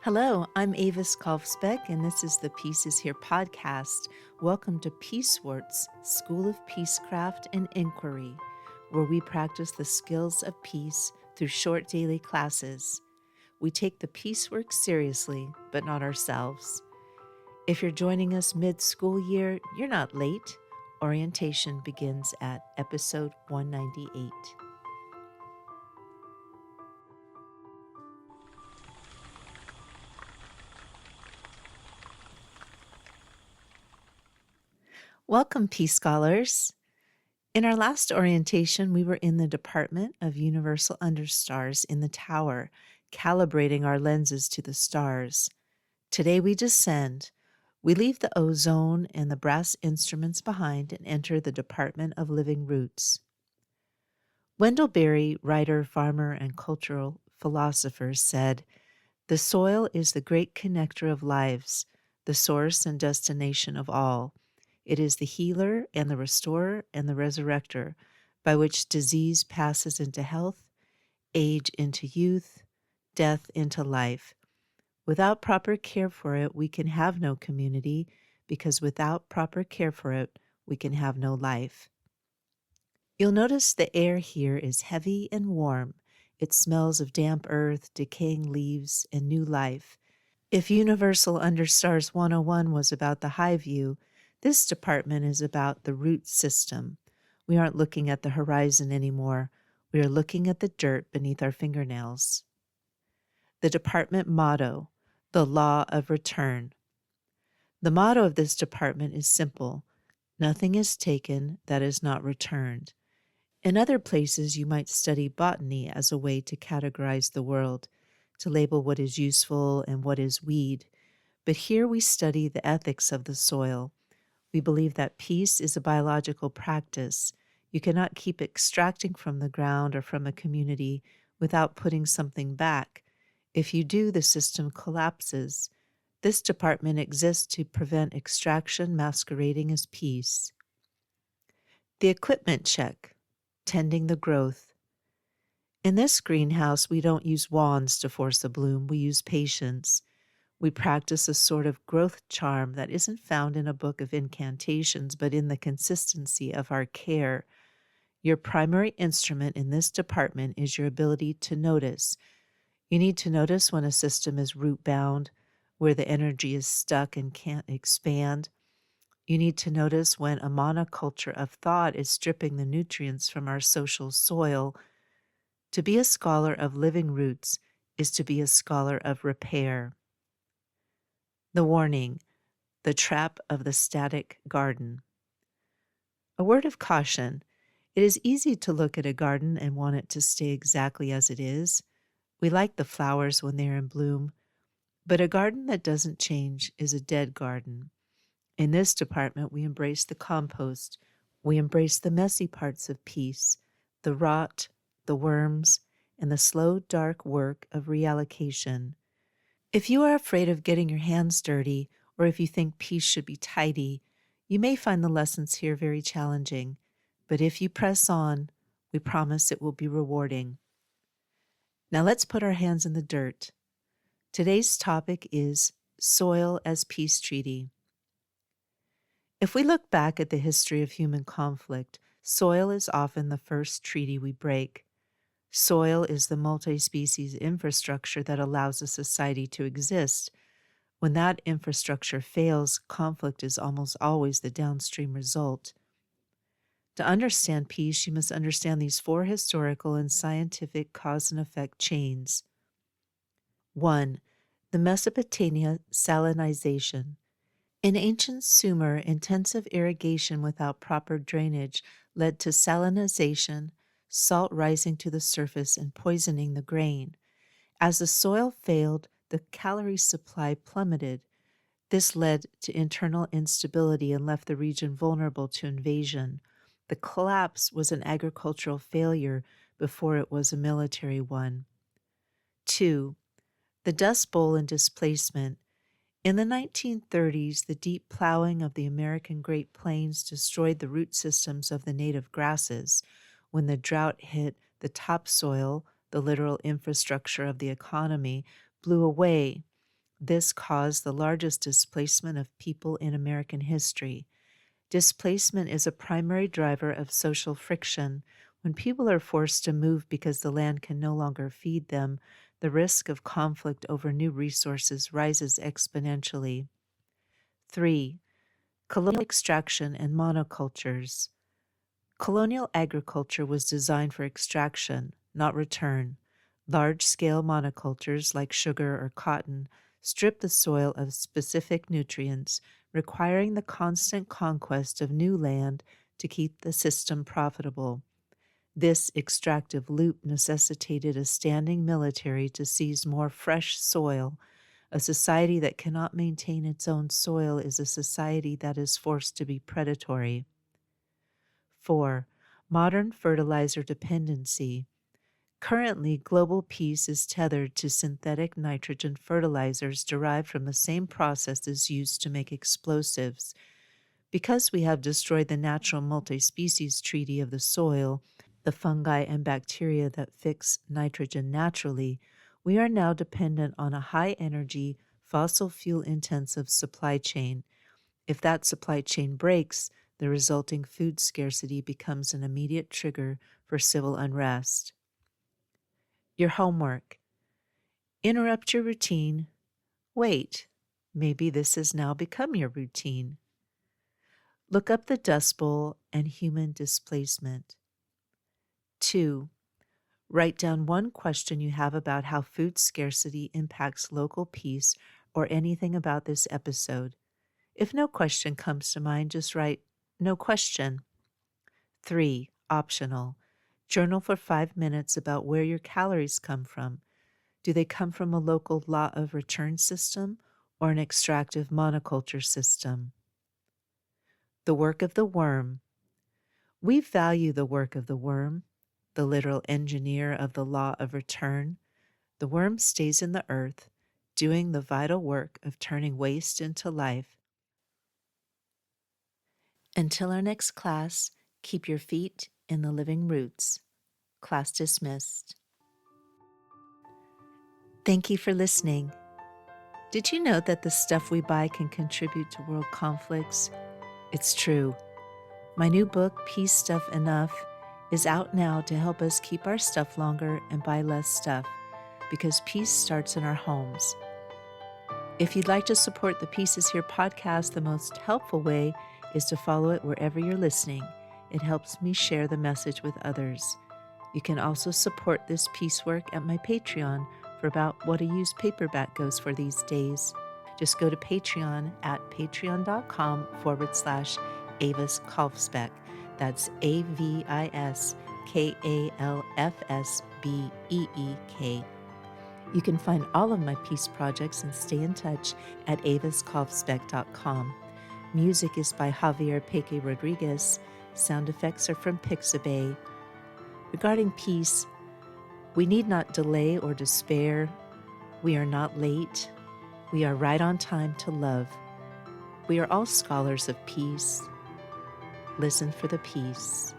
Hello, I'm Avis Kalfsbeck, and this is the Peace is Here podcast. Welcome to Peacewarts, School of Peacecraft and Inquiry, where we practice the skills of peace through short daily classes. We take the peace work seriously, but not ourselves. If you're joining us mid-school year, you're not late. Orientation begins at episode 198. Welcome, Peace Scholars. In our last orientation, we were in the Department of Universal Understars in the tower, calibrating our lenses to the stars. Today we descend. We leave the ozone and the brass instruments behind and enter the Department of Living Roots. Wendell Berry, writer, farmer, and cultural philosopher, said, "The soil is the great connector of lives, the source and destination of all. It is the healer and the restorer and the resurrector, by which disease passes into health, age into youth, death into life. Without proper care for it, we can have no community, because without proper care for it, we can have no life." You'll notice the air here is heavy and warm. It smells of damp earth, decaying leaves, and new life. If Universal Understars 101 was about the high view, this department is about the root system. We aren't looking at the horizon anymore. We are looking at the dirt beneath our fingernails. The department motto, the law of return. The motto of this department is simple: nothing is taken that is not returned. In other places, you might study botany as a way to categorize the world, to label what is useful and what is weed. But here we study the ethics of the soil. We believe that peace is a biological practice. You cannot keep extracting from the ground or from a community without putting something back. If you do, the system collapses. This department exists to prevent extraction masquerading as peace. The equipment check, tending the growth. In this greenhouse, we don't use wands to force a bloom. We use patience. We practice a sort of growth charm that isn't found in a book of incantations, but in the consistency of our care. Your primary instrument in this department is your ability to notice. You need to notice when a system is root-bound, where the energy is stuck and can't expand. You need to notice when a monoculture of thought is stripping the nutrients from our social soil. To be a scholar of living roots is to be a scholar of repair. The warning, the trap of the static garden. A word of caution. It is easy to look at a garden and want it to stay exactly as it is. We like the flowers when they're in bloom, but a garden that doesn't change is a dead garden. In this department, we embrace the compost. We embrace the messy parts of peace, the rot, the worms, and the slow, dark work of reallocation. If you are afraid of getting your hands dirty, or if you think peace should be tidy, you may find the lessons here very challenging. But if you press on, we promise it will be rewarding. Now let's put our hands in the dirt. Today's topic is soil as peace treaty. If we look back at the history of human conflict, soil is often the first treaty we break. Soil is the multi-species infrastructure that allows a society to exist. When that infrastructure fails, conflict is almost always the downstream result. To understand peace, you must understand these four historical and scientific cause and effect chains. 1. The Mesopotamian salinization. In ancient Sumer, intensive irrigation without proper drainage led to salinization, salt rising to the surface and poisoning the grain. As the soil failed, the calorie supply plummeted. This led to internal instability and left the region vulnerable to invasion. The collapse was an agricultural failure before it was a military one. 2. The Dust Bowl and displacement. In the 1930s, the deep plowing of the American Great Plains destroyed the root systems of the native grasses. When the drought hit, the topsoil, the literal infrastructure of the economy, blew away. This caused the largest displacement of people in American history. Displacement is a primary driver of social friction. When people are forced to move because the land can no longer feed them, the risk of conflict over new resources rises exponentially. 3. Colonial extraction and monocultures. Colonial agriculture was designed for extraction, not return. Large-scale monocultures like sugar or cotton strip the soil of specific nutrients, requiring the constant conquest of new land to keep the system profitable. This extractive loop necessitated a standing military to seize more fresh soil. A society that cannot maintain its own soil is a society that is forced to be predatory. 4. Modern fertilizer dependency. Currently, global peace is tethered to synthetic nitrogen fertilizers derived from the same processes used to make explosives. Because we have destroyed the natural multi-species treaty of the soil, the fungi and bacteria that fix nitrogen naturally, we are now dependent on a high-energy, fossil fuel-intensive supply chain. If that supply chain breaks, the resulting food scarcity becomes an immediate trigger for civil unrest. Your homework. Interrupt your routine. Wait, maybe this has now become your routine. Look up the Dust Bowl and human displacement. 2. Write down one question you have about how food scarcity impacts local peace or anything about this episode. If no question comes to mind, just write, "No question." 3. Optional. Journal for 5 minutes about where your calories come from. Do they come from a local law of return system or an extractive monoculture system? The work of the worm. We value the work of the worm, the literal engineer of the law of return. The worm stays in the earth, doing the vital work of turning waste into life. Until our next class, keep your feet in the living roots. Class dismissed. Thank you for listening. Did you know that the stuff we buy can contribute to world conflicts? It's true. My new book, Peace Stuff Enough, is out now to help us keep our stuff longer and buy less stuff, because peace starts in our homes. If you'd like to support the Pieces Here podcast, the most helpful way is to follow it wherever you're listening. It helps me share the message with others. You can also support this piecework at my Patreon for about what a used paperback goes for these days. Just go to Patreon at patreon.com/Avis Kalfsbeck. That's AVISKALFSBEEK. You can find all of my peace projects and stay in touch at aviskalfsbeck.com. Music is by Javier Peque Rodriguez. Sound effects are from Pixabay. Regarding peace, we need not delay or despair. We are not late. We are right on time to love. We are all scholars of peace. Listen for the peace.